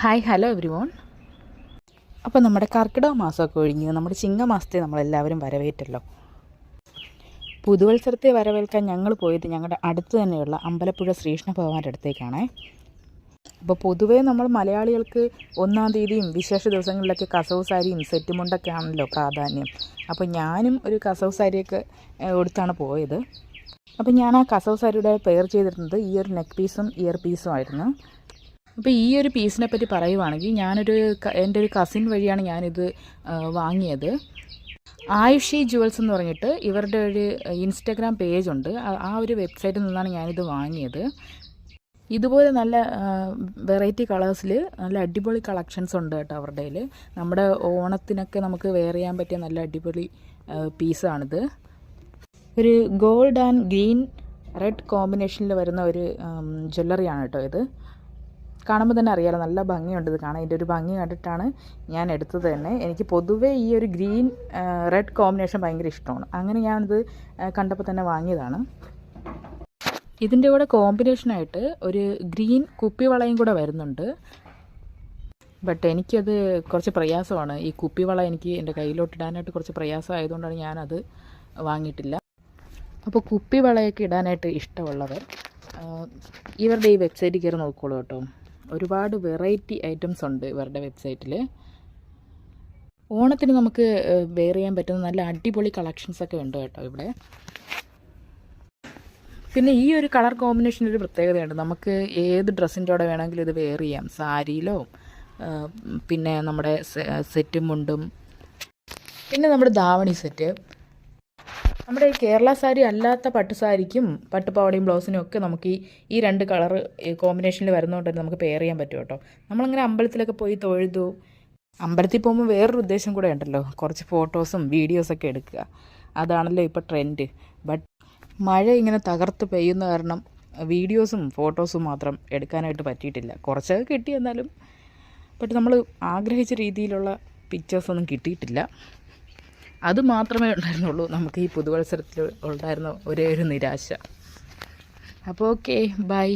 Hi hello every one. അപ്പോൾ നമ്മുടെ കർക്കിടക മാസമൊക്കെ ഒഴിഞ്ഞ് നമ്മുടെ ചിങ്ങമാസത്തെ നമ്മളെല്ലാവരും വരവേറ്റല്ലോ. പുതുവത്സരത്തെ വരവേൽക്കാൻ ഞങ്ങൾ പോയത് ഞങ്ങളുടെ അടുത്ത് തന്നെയുള്ള അമ്പലപ്പുഴ ശ്രീകൃഷ്ണ ഭഗവാന്റെ അടുത്തേക്കാണ്. അപ്പോൾ പൊതുവേ നമ്മൾ മലയാളികൾക്ക് 1-ാം തീയതിയും വിശേഷ ദിവസങ്ങളിലൊക്കെ കസവ് സാരിയും സെറ്റ് മുണ്ടൊക്കെ ആണല്ലോ പ്രാധാന്യം. അപ്പോൾ ഞാനും ഒരു കസവ് സാരിയൊക്കെ കൊടുത്താണ് പോയത്. അപ്പോൾ ഞാൻ ആ കസവ് സാരിയുടെ പെയർ ചെയ്തിരുന്നത് ഈ ഒരു നെക്ക് പീസും ഇയർ പീസും ആയിരുന്നു. അപ്പോൾ ഈ ഒരു പീസിനെ പറ്റി പറയുവാണെങ്കിൽ എൻ്റെ ഒരു കസിൻ വഴിയാണ് ഞാനിത് വാങ്ങിയത്. ആയുഷി ജുവൽസ് എന്ന് പറഞ്ഞിട്ട് ഇവരുടെ ഒരു ഇൻസ്റ്റാഗ്രാം പേജുണ്ട്. ആ ഒരു വെബ്സൈറ്റിൽ നിന്നാണ് ഞാനിത് വാങ്ങിയത്. ഇതുപോലെ നല്ല വെറൈറ്റി കളേഴ്സിൽ നല്ല അടിപൊളി കളക്ഷൻസ് ഉണ്ട് കേട്ടോ അവരുടെ കയ്യിൽ. നമ്മുടെ ഓണത്തിനൊക്കെ നമുക്ക് വെയർ ചെയ്യാൻ പറ്റിയ നല്ല അടിപൊളി പീസാണിത്. ഒരു ഗോൾഡ് ആൻഡ് ഗ്രീൻ റെഡ് കോമ്പിനേഷനിൽ വരുന്ന ഒരു ജ്വല്ലറിയാണ് കേട്ടോ ഇത്. കാണുമ്പോൾ തന്നെ അറിയാലോ, നല്ല ഭംഗിയുണ്ട് ഇത് കാണാൻ. ഇതിൻ്റെ ഒരു ഭംഗി കണ്ടിട്ടാണ് ഞാൻ എടുത്തത് തന്നെ. എനിക്ക് പൊതുവേ ഈ ഒരു ഗ്രീൻ റെഡ് കോമ്പിനേഷൻ ഭയങ്കര ഇഷ്ടമാണ്. അങ്ങനെ ഞാനിത് കണ്ടപ്പോൾ തന്നെ വാങ്ങിയതാണ്. ഇതിൻ്റെ കൂടെ കോമ്പിനേഷനായിട്ട് ഒരു ഗ്രീൻ കുപ്പിവളയും കൂടെ വരുന്നുണ്ട്. ബട്ട് എനിക്കത് കുറച്ച് പ്രയാസമാണ്. ഈ കുപ്പിവള എനിക്ക് എൻ്റെ കയ്യിലോട്ടിടാനായിട്ട് കുറച്ച് പ്രയാസമായതുകൊണ്ടാണ് ഞാനത് വാങ്ങിയിട്ടില്ല. അപ്പോൾ കുപ്പിവളയൊക്കെ ഇടാനായിട്ട് ഇഷ്ടമുള്ളവർ ഇവരുടെ ഈ വെബ്സൈറ്റിൽ കയറി നോക്കിക്കോളൂ കേട്ടോ. ഒരുപാട് വെറൈറ്റി ഐറ്റംസ് ഉണ്ട് ഇവരുടെ വെബ്സൈറ്റിൽ. ഓണത്തിന് നമുക്ക് വെയർ ചെയ്യാൻ പറ്റുന്ന നല്ല അടിപൊളി കളക്ഷൻസൊക്കെ ഉണ്ട് കേട്ടോ ഇവിടെ. പിന്നെ ഈ ഒരു കളർ കോമ്പിനേഷൻ ഒരു പ്രത്യേകതയുണ്ട്. നമുക്ക് ഏത് ഡ്രസ്സിൻ്റെ കൂടെ വേണമെങ്കിലും ഇത് വെയർ ചെയ്യാം. സാരിയിലോ പിന്നെ നമ്മുടെ സെറ്റും മുണ്ടും പിന്നെ നമ്മുടെ ധാവണി സെറ്റ്. നമ്മുടെ ഈ കേരള സാരി അല്ലാത്ത പട്ടുസാരിക്കും പട്ടുപാവാടയും ബ്ലൗസിനും ഒക്കെ നമുക്ക് ഈ രണ്ട് കളർ കോമ്പിനേഷനിൽ വരുന്നതുകൊണ്ട് തന്നെ നമുക്ക് പെയർ ചെയ്യാൻ പറ്റും കേട്ടോ. നമ്മളങ്ങനെ അമ്പലത്തിലൊക്കെ പോയി തൊഴുതു. അമ്പലത്തിൽ പോകുമ്പോൾ വേറൊരു ഉദ്ദേശം കൂടെ ഉണ്ടല്ലോ, കുറച്ച് ഫോട്ടോസും വീഡിയോസൊക്കെ എടുക്കുക. അതാണല്ലോ ഇപ്പോൾ ട്രെൻഡ്. ബട്ട് മഴ ഇങ്ങനെ തകർത്ത് പെയ്യുന്ന കാരണം വീഡിയോസും ഫോട്ടോസും മാത്രം എടുക്കാനായിട്ട് പറ്റിയിട്ടില്ല. കുറച്ചൊക്കെ കിട്ടി എന്നാലും ബട്ട് നമ്മൾ ആഗ്രഹിച്ച രീതിയിലുള്ള പിക്ചേഴ്സൊന്നും കിട്ടിയിട്ടില്ല. അത് മാത്രമേ ഉണ്ടായിരുന്നുള്ളൂ നമുക്ക് ഈ പുതുവത്സരത്തിൽ ഉണ്ടായിരുന്ന ഒരേ ഒരു നിരാശ. അപ്പോൾ ഓക്കെ, ബൈ.